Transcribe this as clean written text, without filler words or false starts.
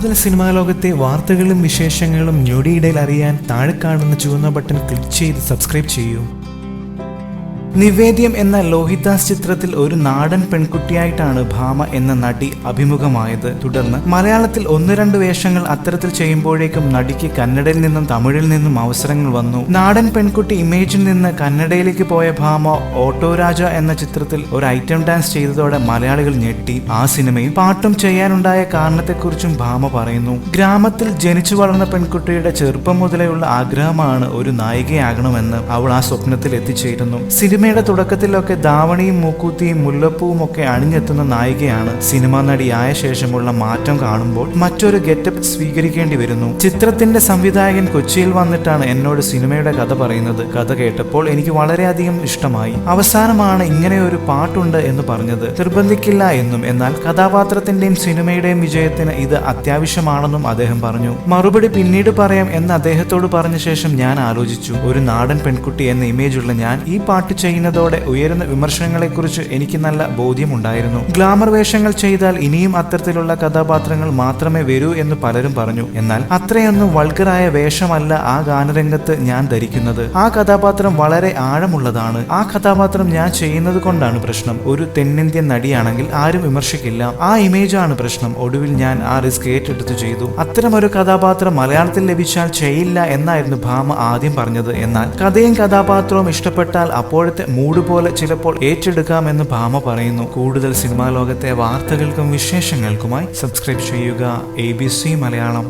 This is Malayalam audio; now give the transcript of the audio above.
കൂടുതൽ സിനിമാ ലോകത്തെ വാർത്തകളും വിശേഷങ്ങളും ഞൊടിയിടയിൽ അറിയാൻ താഴെ കാണുന്ന ചുവന്ന ബട്ടൺ ക്ലിക്ക് ചെയ്ത് സബ്സ്ക്രൈബ് ചെയ്യൂ. നിവേദ്യം എന്ന ലോഹിതാസ് ചിത്രത്തിൽ ഒരു നാടൻ പെൺകുട്ടിയായിട്ടാണ് ഭാമ എന്ന നടി അഭിമുഖമായത്. തുടർന്ന് മലയാളത്തിൽ 1-2 വേഷങ്ങൾ അത്തരത്തിൽ ചെയ്യുമ്പോഴേക്കും നടിക്ക് കന്നഡയിൽ നിന്നും തമിഴിൽ നിന്നും അവസരങ്ങൾ വന്നു. നാടൻ പെൺകുട്ടി ഇമേജിൽ നിന്ന് കന്നഡയിലേക്ക് പോയ ഭാമ ഓട്ടോരാജ എന്ന ചിത്രത്തിൽ ഒരു ഐറ്റം ഡാൻസ് ചെയ്തതോടെ മലയാളികൾ ഞെട്ടി. ആ സിനിമയിൽ പാട്ടും ചെയ്യാനുണ്ടായ കാരണത്തെക്കുറിച്ചും ഭാമ പറയുന്നു. ഗ്രാമത്തിൽ ജനിച്ചു വളർന്ന പെൺകുട്ടിയുടെ ചെറുപ്പം മുതലെയുള്ള ആഗ്രഹമാണ് ഒരു നായികയാകണമെന്ന്. അവൾ ആ സ്വപ്നത്തിൽ എത്തിച്ചേരുന്നു. സിനിമയുടെ തുടക്കത്തിലൊക്കെ ധാവണിയും മൂക്കൂത്തിയും മുല്ലപ്പൂവും ഒക്കെ അണിഞ്ഞെത്തുന്ന നായികയാണ്. സിനിമാ നടിയായ ശേഷമുള്ള മാറ്റം കാണുമ്പോൾ മറ്റൊരു ഗെറ്റപ്പ് സ്വീകരിക്കേണ്ടി വരുന്നു. ചിത്രത്തിന്റെ സംവിധായകൻ കൊച്ചിയിൽ വന്നിട്ടാണ് എന്നോട് സിനിമയുടെ കഥ പറയുന്നത്. കഥ കേട്ടപ്പോൾ എനിക്ക് വളരെയധികം ഇഷ്ടമായി. അവസാനമാണ് ഇങ്ങനെ ഒരു പാട്ടുണ്ട് എന്ന് പറഞ്ഞത്. നിർബന്ധിക്കില്ല എന്നും, എന്നാൽ കഥാപാത്രത്തിന്റെയും സിനിമയുടെയും വിജയത്തിന് ഇത് അത്യാവശ്യമാണെന്നും അദ്ദേഹം പറഞ്ഞു. മറുപടി പിന്നീട് പറയാം എന്ന് അദ്ദേഹത്തോട് പറഞ്ഞ ശേഷം ഞാൻ ആലോചിച്ചു. ഒരു നാടൻ പെൺകുട്ടി എന്ന ഇമേജുള്ള ഞാൻ ഈ പാട്ട് ചെയ്യുന്നതോടെ ഉയരുന്ന വിമർശനങ്ങളെക്കുറിച്ച് എനിക്ക് നല്ല ബോധ്യമുണ്ടായിരുന്നു. ഗ്ലാമർ വേഷങ്ങൾ ചെയ്താൽ ഇനിയും അത്തരത്തിലുള്ള കഥാപാത്രങ്ങൾ മാത്രമേ വരൂ എന്ന് പലരും പറഞ്ഞു. എന്നാൽ അത്രയൊന്നും വൾഗറായ വേഷമല്ല ആ ഗാനരംഗത്ത് ഞാൻ ധരിക്കുന്നത്. ആ കഥാപാത്രം വളരെ ആഴമുള്ളതാണ്. ആ കഥാപാത്രം ഞാൻ ചെയ്യുന്നത് കൊണ്ടാണ് പ്രശ്നം. ഒരു തെന്നിന്ത്യൻ നടിയാണെങ്കിൽ ആരും വിമർശിക്കില്ല. ആ ഇമേജാണ് പ്രശ്നം. ഒടുവിൽ ഞാൻ ആ റിസ്ക് ഏറ്റെടുത്ത് ചെയ്തു. അത്തരമൊരു കഥാപാത്രം മലയാളത്തിൽ ലഭിച്ചാൽ ചെയ്യില്ല എന്നായിരുന്നു ഭാമ ആദ്യം പറഞ്ഞത്. എന്നാൽ കഥയും കഥാപാത്രവും ഇഷ്ടപ്പെട്ടാൽ അപ്പോഴത്തെ മൂഡ് പോലെ ചിലപ്പോൾ ഏറ്റെടുക്കാമെന്ന് ഭാമ പറയുന്നു. കൂടുതൽ സിനിമാ ലോകത്തെ വാർത്തകൾക്കും വിശേഷങ്ങൾക്കുമായി സബ്സ്ക്രൈബ് ചെയ്യുക ABC മലയാളം.